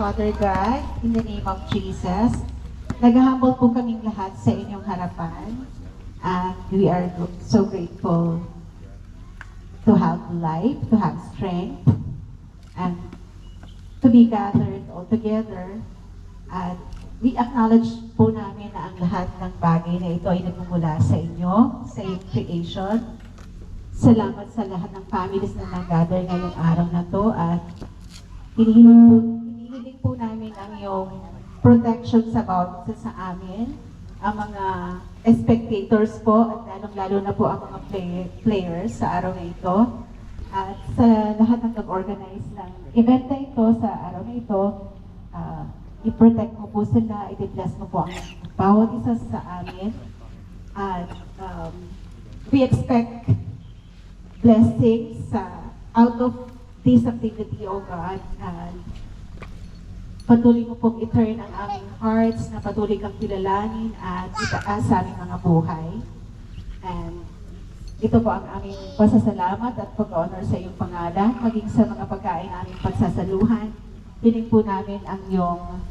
Father God, in the name of Jesus, naghahambol po kaming lahat sa inyong harapan. And we are so grateful to have life, to have strength, and to be gathered all together. At we acknowledge po namin na ang lahat ng bagay na ito ay nagmumula sa inyo, sa iyong creation. Salamat sa lahat ng families na nag-gather ngayong araw na to at hinihiling po namin ang iyong protection sa bawat isa sa amin, ang mga spectators po at lalong-lalo na po ang mga players sa araw na ito. At sa lahat ng nag-organize ng event na ito, sa araw na ito, i-protect mo po sila, i-bless mo po ang bawat isa sa amin. At we expect blessings out of this activity, O God. And patuloy mo pong i-turn ang aming hearts na patuloy kang kilalanin at itaas sa aming mga buhay. And ito po ang aming pasasalamat at pag-honor sa iyong pangalan, maging sa mga pagkain na aming pagsasaluhan. Piling po namin ang iyong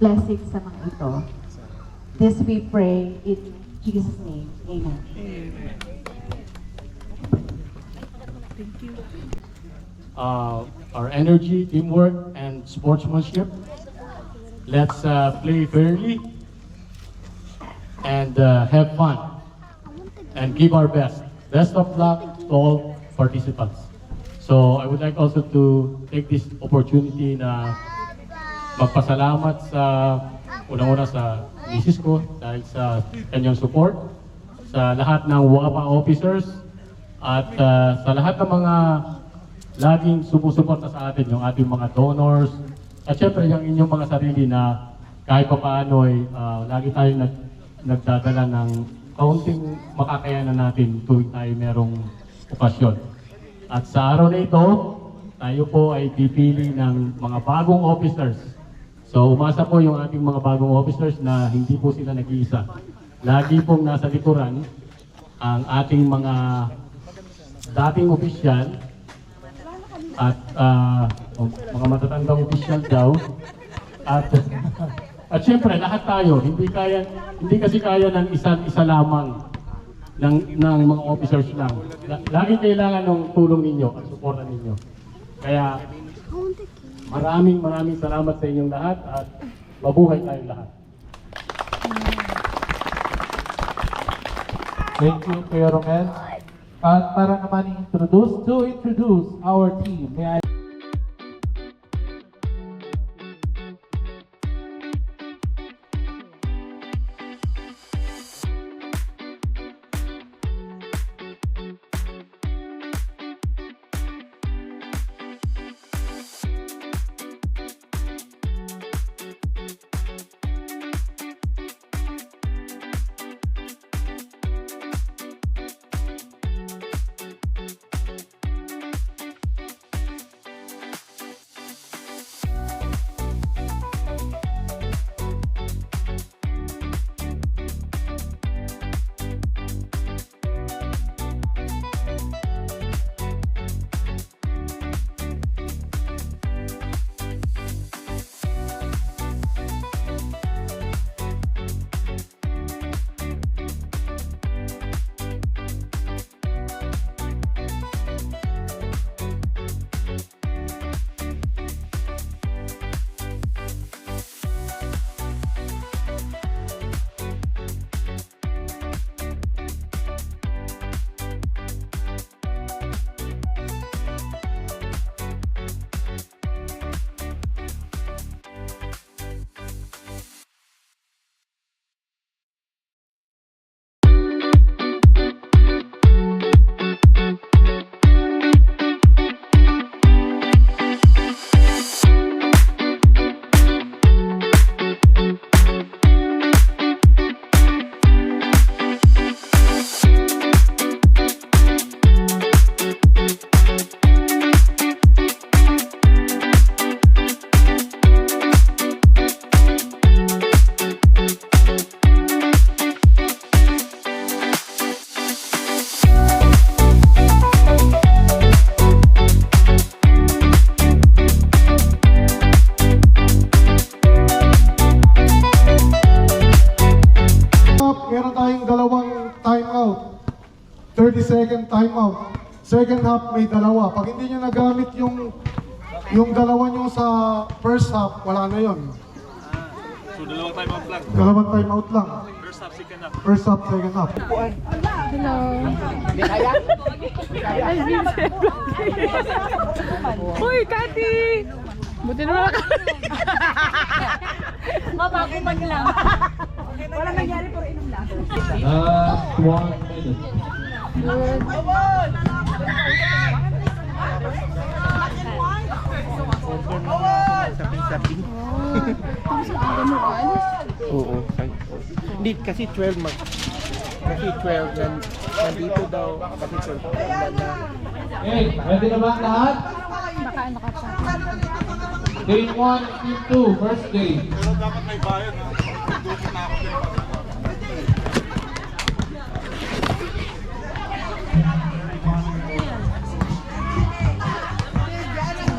blessings sa mga ito. This we pray in Jesus' name. Amen. Thank you. Our energy, teamwork, and sportsmanship. Let's play fairly and have fun and give our best. Best of luck to all participants. So I would like also to take this opportunity na magpasalamat sa unang-una sa misis ko dahil sa kanyang support, sa lahat ng WAPA officers at sa lahat ng mga laging sumusuporta sa atin, yung ating mga donors at syempre yung inyong mga sarili na kahit pa paano ay lagi tayong nagdadala ng kaunting makakayanan natin tuwing tayo merong okasyon. At sa araw na ito, tayo po ay pipili ng mga bagong officers. So umasa po yung ating mga bagong officers na hindi po sila nag-iisa. Lagi pong nasa likuran ang ating mga dating opisyal at mga matatandang opisyal daw. At syempre lahat tayo, hindi kasi kaya ng isa lamang ng mga officers lang. Lagi kailangan ng tulong ninyo at suporta ninyo. Kaya maraming salamat sa inyong lahat at mabuhay tayong lahat. Thank you, Kuya Romel. At para naman introduce our team, may I second timeout. Second half may dalawa. Pag hindi nyo nagamit yung dalawa nyo sa first half, wala na yon. So, dalawang time out lang. Dalawang timeout lang. First half, second half. First half, second half. Hello. Uy, Kati! Buti naman ako. Mabakumag lang. Walang nangyari pero inom lang. Last 1 minute. Oo. Hindi, kasi 12 mag... Kasi 12 nandito daw. Kasi 12 na. Okay, ready na ba ang lahat? Baka ano ka pa. Game 1, Team 2, first game. Pero dapat may bayan ha. Duko na ako din.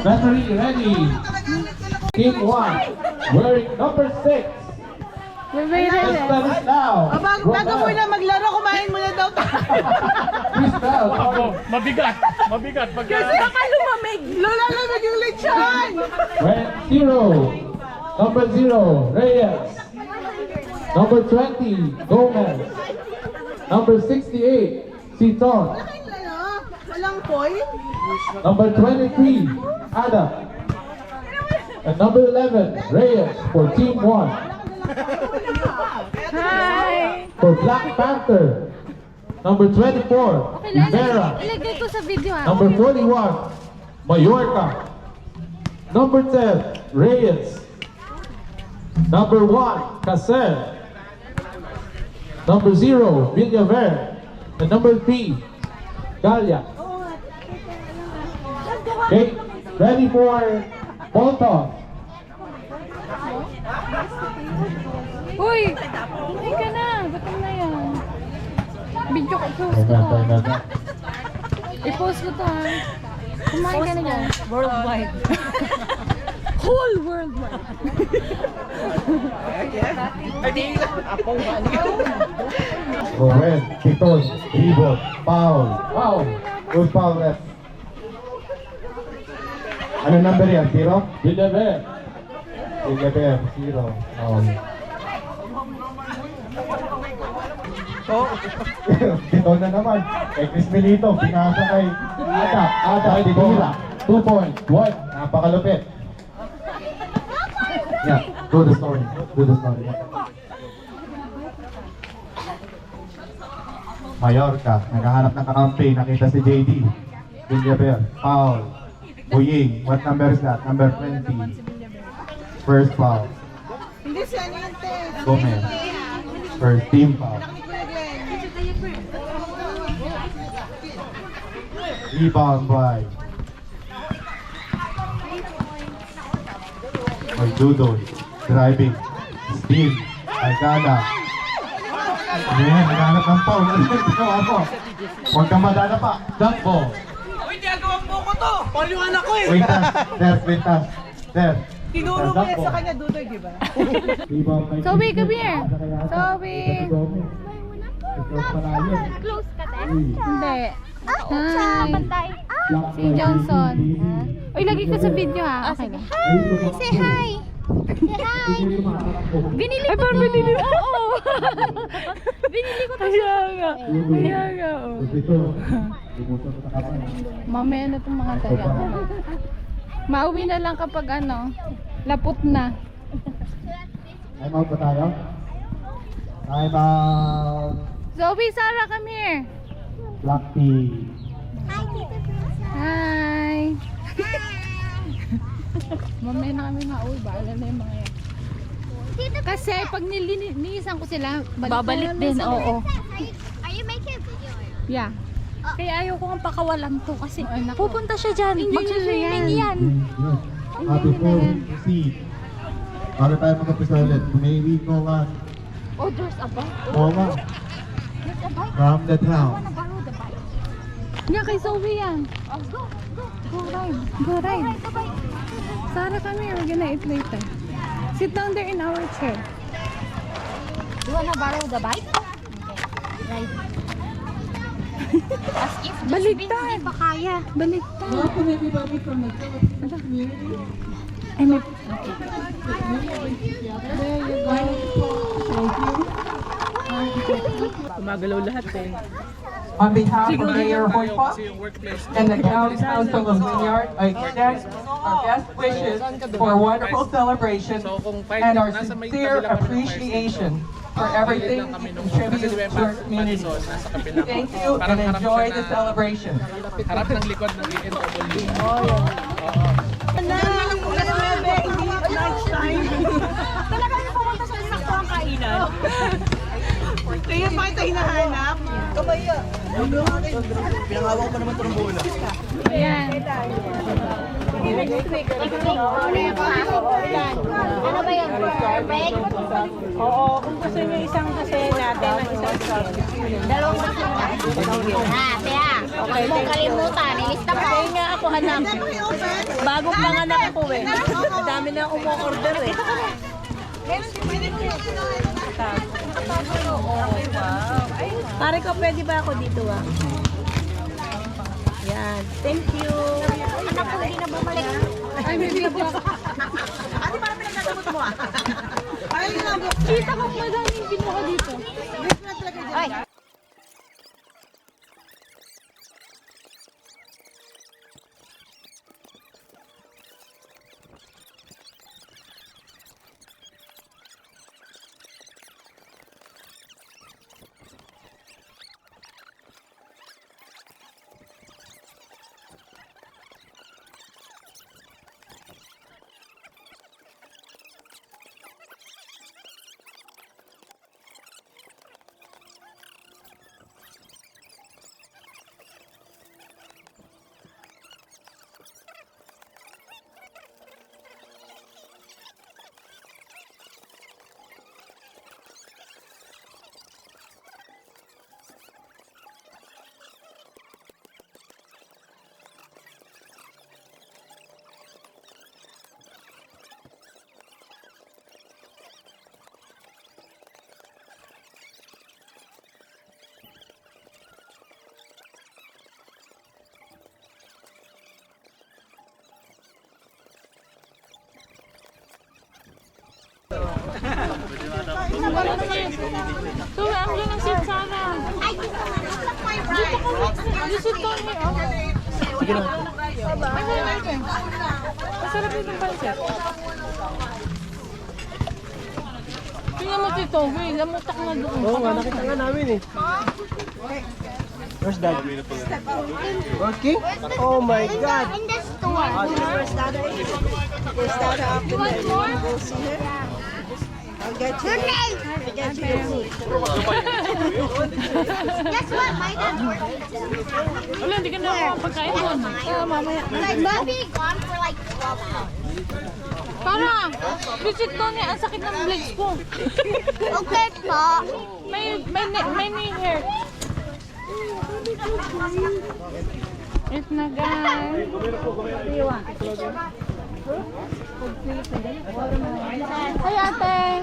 Referee ready. Team 1, wearing number 6. Wait, wait, Let's wait. start it now. Bago mo na maglaro, kumain mo na daw tayo. Please start. Mabigat! Mabigat! Pagka... Kasi baka lumamig. Lulamig yung lechon. When 0, number 0, Reyes. Number 20, Gomez. Number 68, Siton. Walang point. Number 23, Adam. And number 11, Reyes for Team 1. Hi! For Black Panther, number 24, Rivera. Ilagay ko sa video ha. Number 41, Mallorca. Number 10, Reyes. Number 1, Cacer. Number 0, Villaver. And number 3, Galia. Okay, ready for ball toss. Uy! Ay ka na! Ba't na yan? Video ko, post ko to. I-post ko to ha. Kumain ka na dyan. Worldwide. Whole worldwide. Roel, Titon, Ribot, Paul. Wow. Who's Paul ref? Ano number yan? 0? Villaver. Villaver, 0. Titon na naman. Eh, Chris Milito, pinasa kay Ada, Tibura. 2 points. What? Napakalupit. Yeah, do the story. Do the story. Mallorca, naghahanap ng kakampi, nakita si JD. Villaver, foul. Buying, what number is that? Number 20. First foul. Hindi siya ninte. Gomez. First team foul. Rebound by Magdudoy. Driving. Steam. Alcala. Ayan, naghanap ng foul. Ano yung ginawa mo? Huwag kang madala pa. Dunk ball. Wait us. Wait us. There. Tinuro mo yan sa kanya, Dudoy, di ba? Rebound by Zoe, come here. Zoe. Close ka, Tess. Hindi. Hi. Si Johnson. Uy, lagi ko sa video ha. Okay lang. Say hi. Say hi. Binili ko. Parang binili. Oo. Binili ko to. Kaya nga. Kaya nga. Oh. Mamaya na itong mga taga. Mauwi na lang kapag ano, lapot na. Time out ba tayo? Time out. Zoe, Sarah, come here. Black tea. Hi. Mamaya na kami mauwi. Baala na yung mga yan. Kasi pag nilinisan ko sila, Babalik din, oo. Are you making a video? Yeah. Kaya ayaw ko ang pakawalan to kasi Ay, naku. pupunta siya dyan. Hindi Mag-swimming na yan. Before we proceed, para tayo mag-umpisa ulit, may we go on. Oh, there's a bike. Oo nga. There's a bike. From the I town. wanna borrow the bike. Yan kay Zoe yan. Oh, go. Go ride. Go ride. Ride the bike. Sarah, come here. We're gonna eat later. Sit down there in our chair. You wanna borrow the bike? Okay. Ride. As if just Baliktad. hindi pa kaya. Baliktad. Welcome everybody from the Philippine community. Ay, may... Gumagalaw lahat eh. On behalf of Mayor Hoypa Kasi yung workplace. and the County Council of Wynyard, I extend our best wishes for a wonderful celebration and our sincere appreciation for everything you contribute to our community. Thank you and enjoy the celebration. Harap ng likod ng ENW. Talaga yung pumunta sa sakto ang kainan. Kaya pa kita hinahanap. Kamaya. Pinangawa ko pa naman ito ng bola. Ayan. Ano ba yun? Perfect? Oo, kung gusto niyo isang kasi natin ang isang sauce. Dalawang basura. Kaya. Huwag mong kalimutan. Ilista mo. Kaya nga ako hanap. Bago panganak ako eh. Madami na umu-order eh. Pare ko, pwede ba ako dito ah? Yan. Thank you. Anak ko, hindi na bumalik. Ay, may video. Ate, parang pinagkasamot mo ah. Ay, Kita ko madaming binuha dito. Ay. So, ang lang ang seat sana. Dito kami. Dito kami. Sige lang. Masarap din ang pancit. Tingnan mo dito. Wait, lamutak na doon. Oo nga, nakita nga namin eh. Where's Dad? Working? Oh my God! In the store. You want more? Your name. Guess what? My dad works. Wala, hindi ka na ako pagkain doon. Mamaya. Like, be gone for like 12 hours. Para, visit ko niya. Ang sakit ng legs ko. Okay po. May knee hair. If na guys. Hi ate.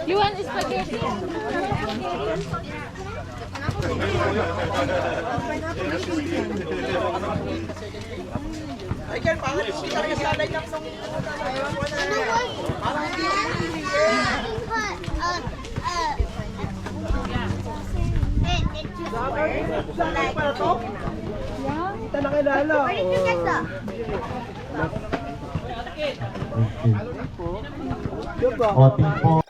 You want spaghetti? Kita nakilala. Where did you get that? Diba? Voting po.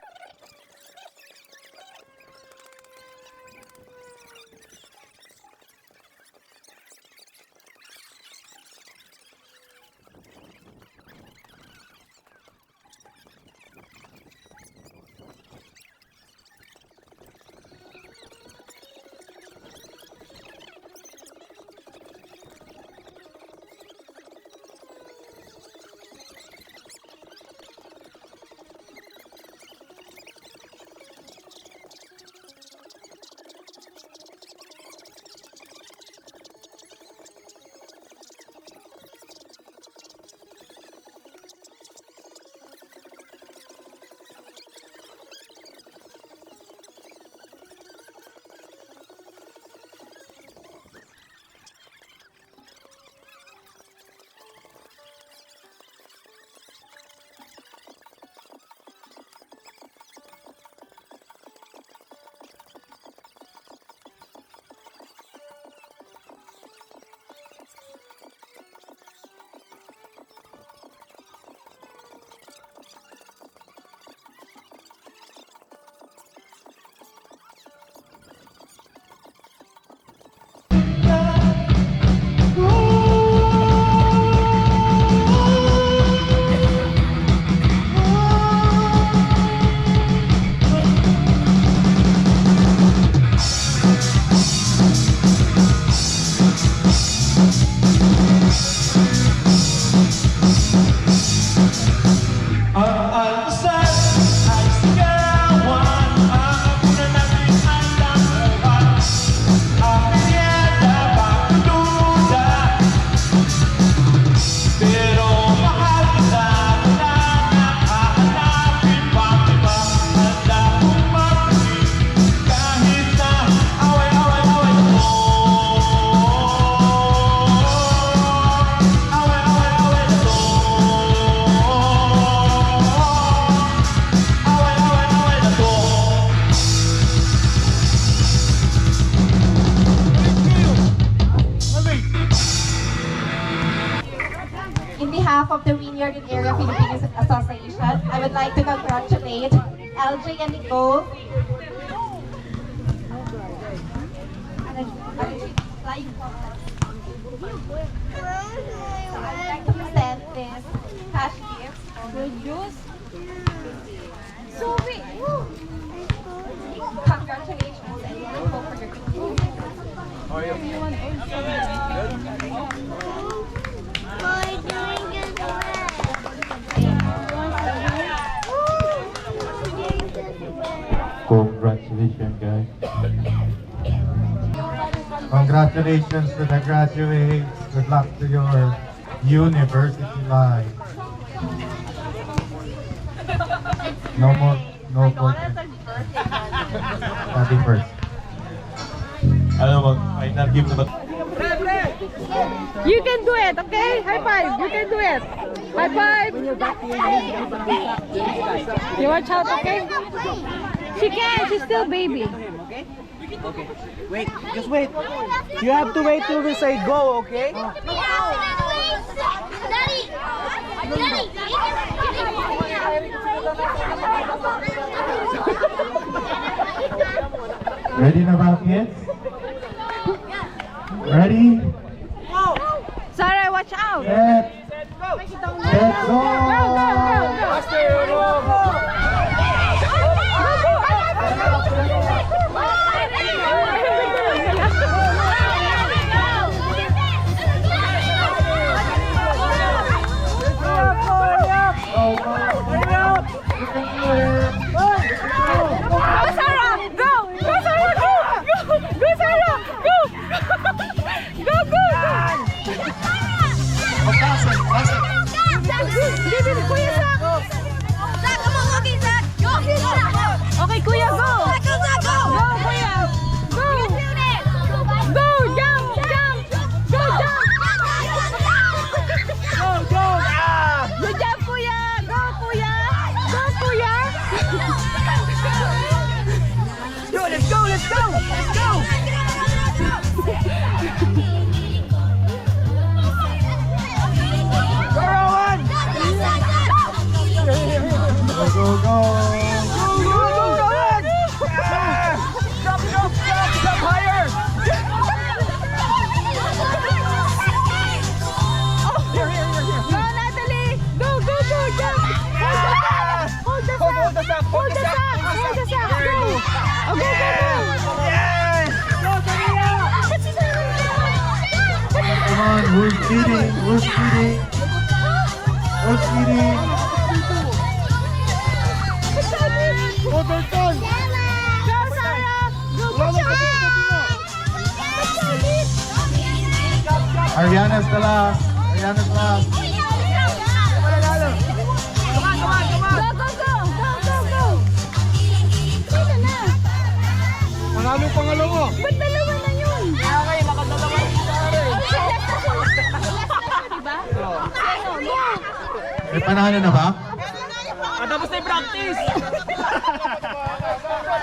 behalf of the Vineyard and Area Philippines Association, I would like to congratulate LJ and Nicole. So I'd like to present this cash gift. Congratulations and thankful for your continued Congratulations, guys. Congratulations to the graduates. Good luck to your university life. No more, no portrait. Happy first. Ano mag-final gift na ba? You can do it, okay? High five. You can do it. High five. You watch out, okay? She can. She's still baby. Okay. Wait, just wait. You have to wait till we say go, okay? Ready na ba, kids? Ready? Sarah, watch out. Set, go! Okay, Kuya, go! Go, Kuya! Go! Go, jump! Jump! Go, jump! Go! Good job, Kuya! Go, Kuya! Go, Kuya! Let's go! Let's go! Go, Rowan! Go, go! Jump higher! Here. Go, Natalie! Go, jump! Hold the sack! Hold the sack! Go! Okay, Come on, who's leading? Who's leading? Who's leading? Go, Sarah! Go, Ariana's the last. Ariana's last. Go! Manalo pangalawa. Ba't dalawa na yun? Okay, nakadalawa Diba? May panalo na ba? Tapos na yung practice.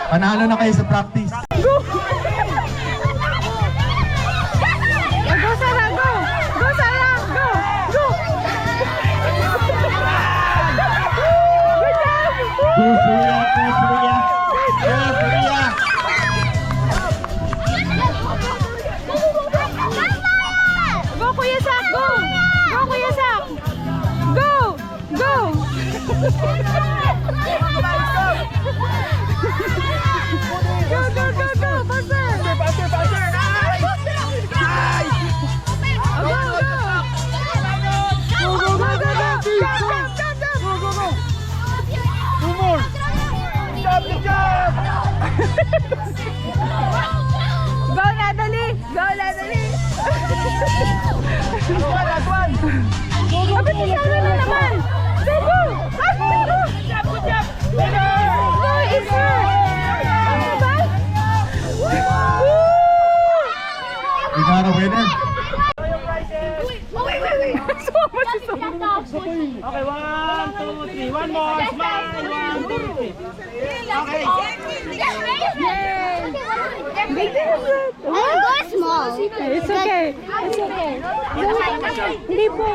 Panalo na kayo sa practice. Go, Sarah! Go! Go, Sarah! Go! Go! Good job! Go, Surya! Go, Surya! Go, Surya! Go, Kuya Sak! Go! Go, Kuya Sak! Go! Go! Go! Faster! Go, Natalie! Go, Natalie! Last one! Abit si Sarah na naman! Go! Go, it's her! Ano ba? We got a winner. Okay, 1, 2, 3. One more. Smile. 1, 2, 3. Okay. Yay! Big Go small. It's okay. It's okay. Hindi po.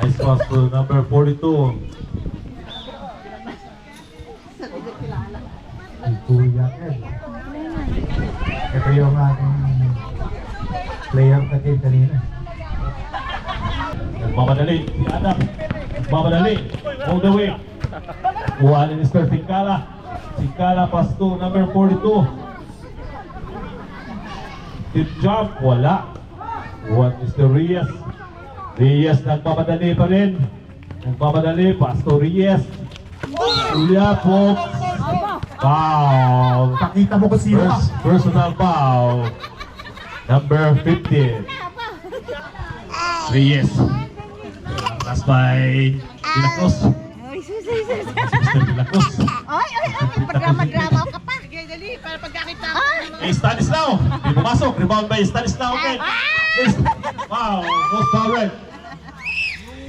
Nice pass to number 42. Kuya Ed. Ito yung ating player na game kanina. Nagmamadali, si Adam. Nagmamadali, all the way. Kuha ni Mr. Singkala. Singkala pass to number 42. Tip jump, wala. Kuha ni Mr. Reyes. Reyes nagmamadali pa rin. Nagmamadali, pass to Reyes. Kuya po. Foul. Pakita mo kung sino ka. Personal foul. Number 15. Reyes. Pass by De La Cruz. Mr. De La Cruz. Magdrama ka pa. Sige, dali, para pagkakita. Stanislao. Di pumasok. Rebound by Stanislao again. Wow. Most foul red.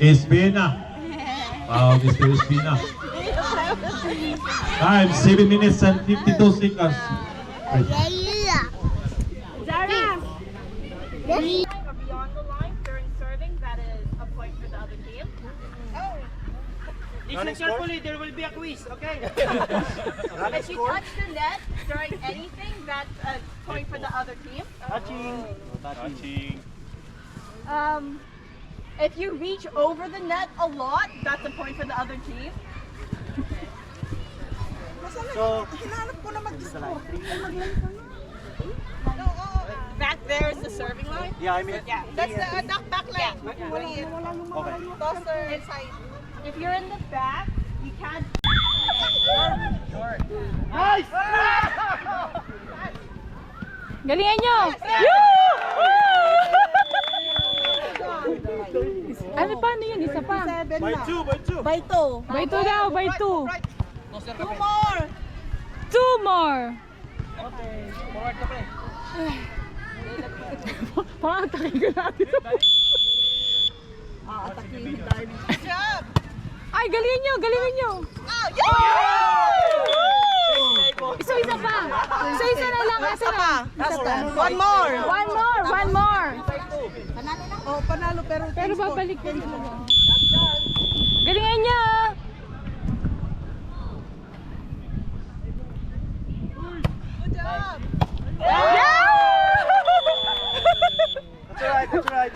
Espina. Wow, Mr. Espina. Time 7 minutes and 52 seconds. Zara. Beyond the line during serving, that is a point for the other team. Listen carefully, there will be a quiz, okay? If you touch the net during anything, that's a point for the other team. Touching. If you reach over the net a lot, that's a point for the other team. So, Back there is the serving line. yeah, I mean, Yeah, that's the back line. okay. Toss inside. If you're in the back, you can't. Nice! Galingan nyo! Ano paano yun? Isa pa. By two. By two daw, by two. Two more. Two more. Forward ka, pre. Pakatakin ka natin. Good job. Ay, galingan nyo, galingan nyo. Isa pa. Isa na lang, isa na. One more. One more. Oh, panalo pero Pero babalik ko rin sila. Galingan nyo. good job. That's right.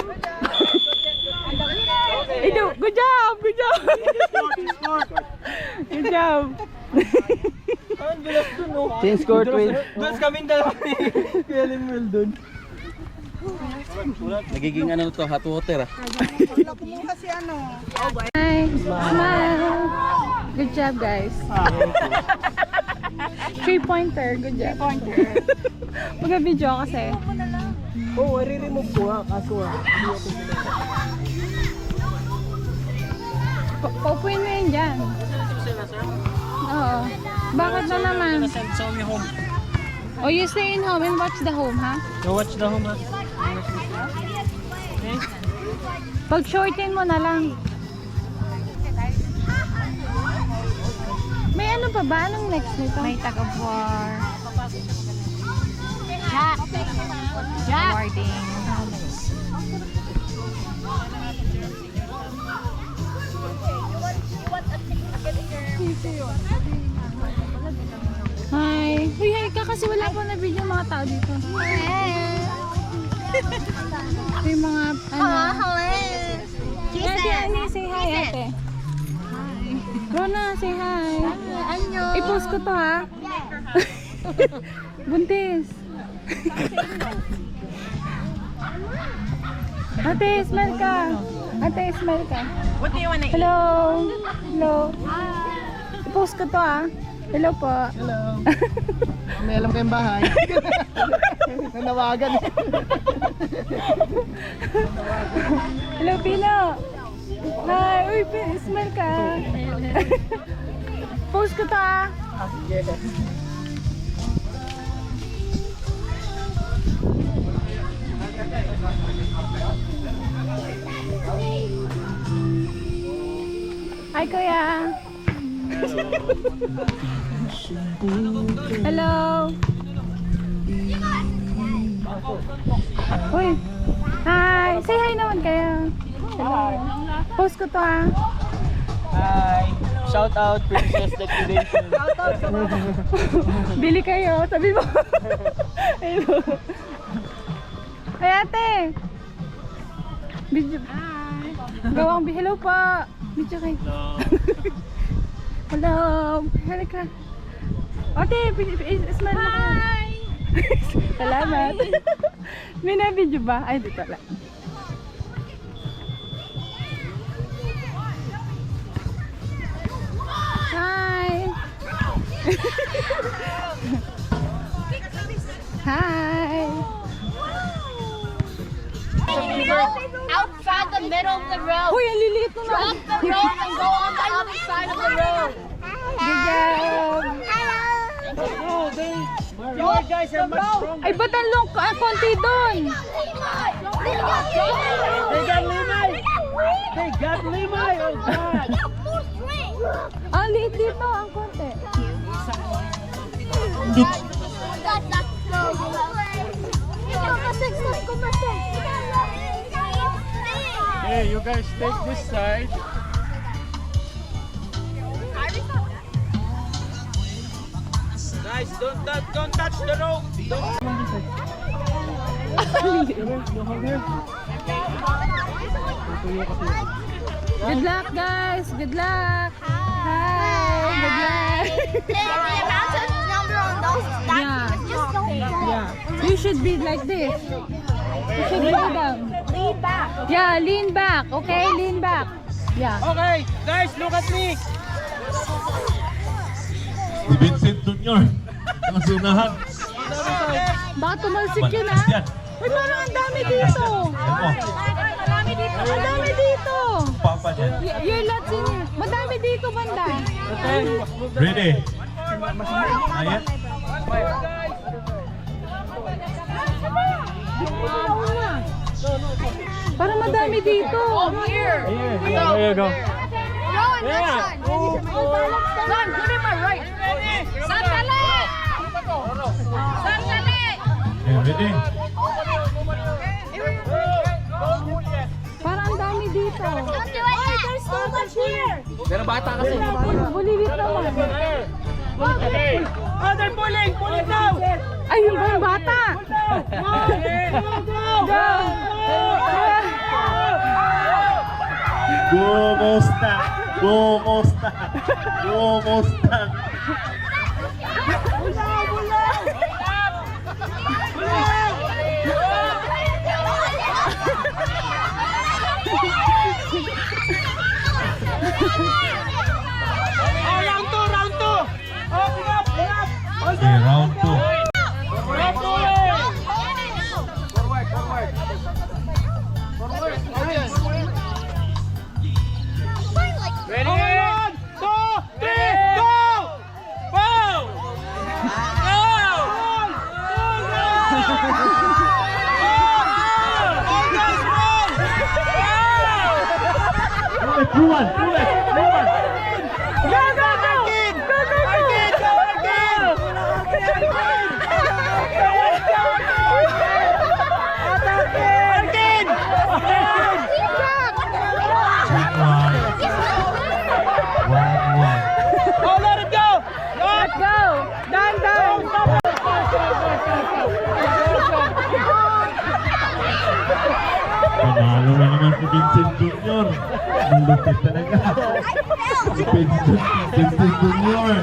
Ito, good job. Good job. Change score 12. Doon kaming dalawa ni Kuya Limuel doon. Nagiging ano to, hot water ah. Wala kumuha si ano. Hi. Smile. Good job, guys. 3-pointer. Good job. 3-pointer. Mag-video kasi. Oo, i-remove ko ha, kaso ha. Paupuin mo yun dyan. Oo. Bakit na naman? Show me home. Oh, you stay in home and watch the home, ha? Go watch the home ha. Pag-shorten mo na lang. May ano pa ba? Anong next nito? May taga-war. Jack. Warding. Hi. Uy, hi ka kasi wala pa na video mga tao dito. Ito yung mga ano. Ate, Ani, say hi, ate. Rona, say hi. I-post ko to, ha? Buntis. Ate, smile ka. Ate, smile ka. What do you want to eat? Hello. Hello. I-post ko to, ha? Hello po. Hello. May alam kayong bahay. Nanawagan. Hello, Pino. Hi. Uy, smile ka. Post ko to, ha? Hi, Kuya. Hello. Uy. Hi. Say hi naman kayo. Hello. Post ko to ah. Hi! Shout out Princess Liquidation. Bili kayo, sabi mo. Ayun. Ay ate. Video. Gawang hello po. Video kayo. Hello. Halika. Ate, smile mo kayo. Hi. Salamat. May na-video ba? Ay, dito lang. Hi. Hi. Outside the middle of the road. Uy, ang liliit mo na. Drop the road and go on the other side of the road. Good job. You guys are much stronger. Ay, ba't ang konti doon? They got limay! They got limay! Oh God! Ang liit dito, ang konti. Hey, you guys take this side. Guys, don't touch the rope! Good luck, guys. Good luck. Hi. Good luck. The amount of number on those statues just don't Yeah. You should be like this. You should be down. lean back. Yeah, lean back. Okay, lean back. Yeah. Okay, guys, look at me! Si Vincent Jr. Ang sunahan. Baka tumalsik yun Malakas ah. yan. Uy, parang ang dami dito. Ayan mo. Ang dami dito. Papa niya. You're not senior. Madami dito, banda. Ready? Ayan. Parang madami dito. Here you go. Rowan, that side. Son, give me my right. Sandali! Sandali! Okay, ready? Parang ang dami dito. Don't do it yet. There's so much here. Pero bata kasi. Bulilit naman. Hey, Oh, they're pulling! Pulling now! Ay, yung ba yung bata? Kumusta? Kumusta? Kumusta? Oh, round 2! Round 2! Oh, bring up! Bring up! Okay, round 2. Round 2! Ready? 1, 2, 3, go! Go! True one, true one, true one. Go, go, go! Arkin! Arkin, go, Arkin! Arkin! One. Oh, let it go! Let's go. Done, done. Panalo na naman si Vincent Jr. Malupit talaga. Si Vincent Jr.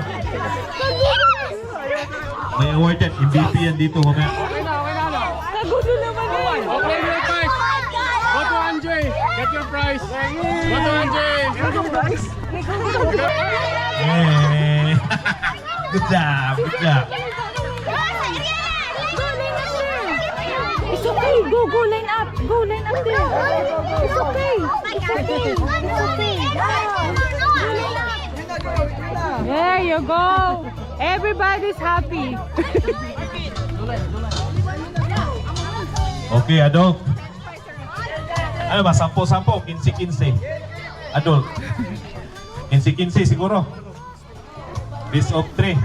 May award yan. MVP yan dito mamaya. Nagulo naman eh. okay, your prize. Go to Andre. Get your prize. Go to Andre. Hey. Good job. Good job. It's okay. Go line up. Go line up there. It's okay. It's okay. It's okay. There you go. Everybody's happy. Okay, adult. Ano ba? 10-10, 15-15. Adult. 15-15 siguro. Best of 3.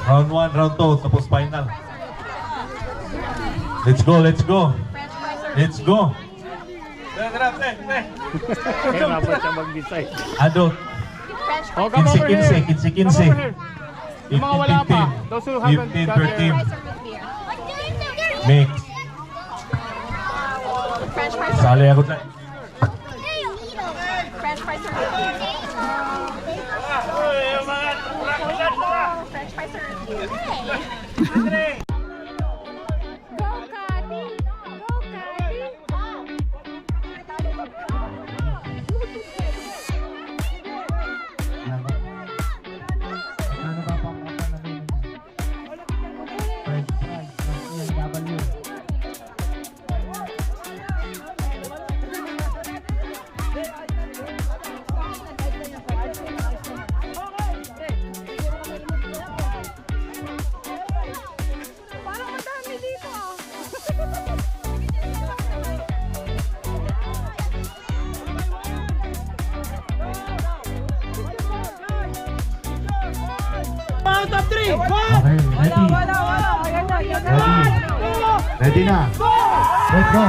Round 1, round 2, tapos final. Let's go, let's go. Let's go. Dapat siya mag-decide. Adult. Oh, come over here. 15. Come over here. Yung mga wala pa. Those who haven't 15 got per their... team. Mix. French fries. Sali ako dyan. French fries are French fries are Go, Kati! Go, Kati! Parang madami dito ah. Okay, ready na. Let's go.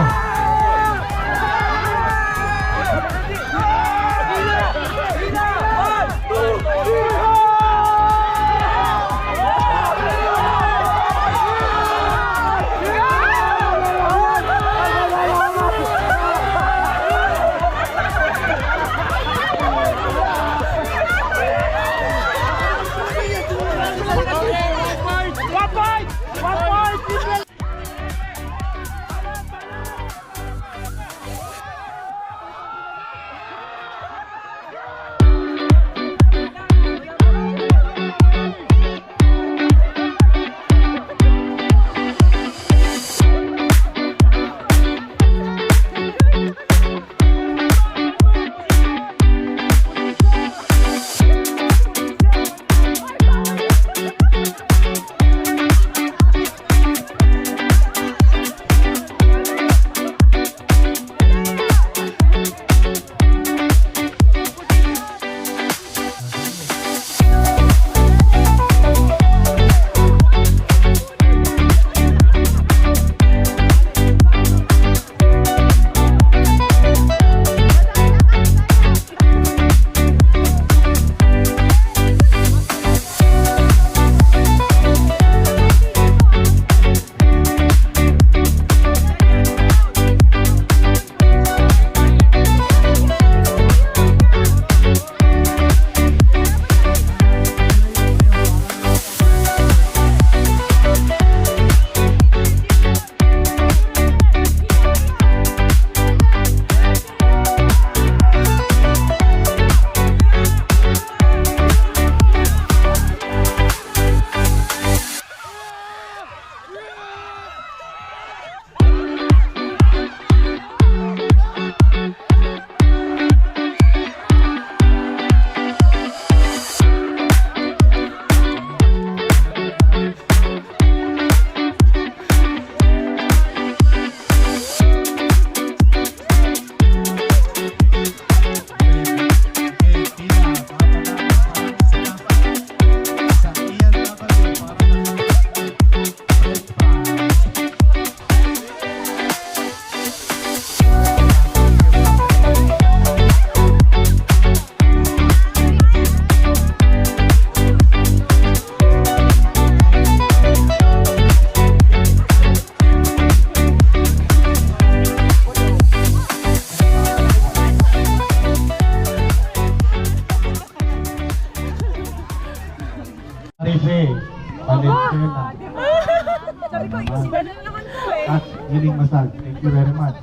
At healing massage. Thank you very much.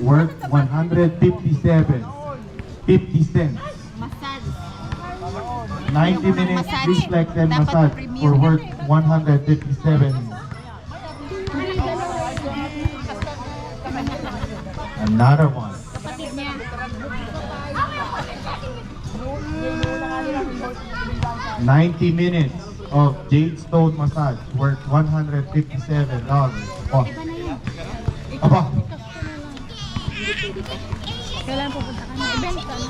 Worth 157 50 cents. 90 minutes reflex and massage for worth 157. Another one. 90 minutes of Jade Stone massage worth $157. Oh. Aba. Kailan pupunta ka na? Event ka na.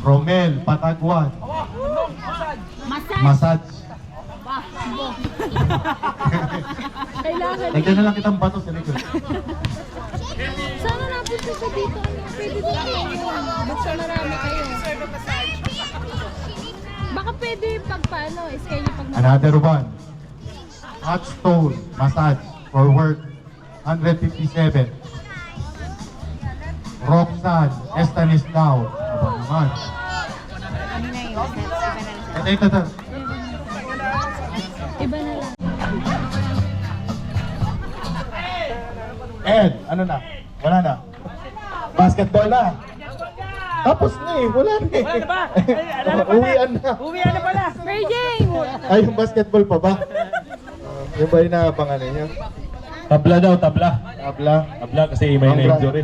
Romel Patagwan. Massage. Kailangan. Lagyan na lang kitang bato sa likod. Sana napunta siya dito. Ano, pwede dito. Basta marami kayo. Baka pwede pag paano, schedule pag Another one. Hot stone massage for work 157. Roxanne Estanislao. Aba naman. Ito. Iba na lang. Ed, ano na? Wala na. Basketball na. Tapos na eh, wala na eh. Wala na ba? Uwian na. Uwian na pala. Mary Jane! Ay, yung basketball pa ba? Yung ba inaabangan ninyo? Tabla daw, tabla. Tabla. Tabla kasi may Ang na-injury.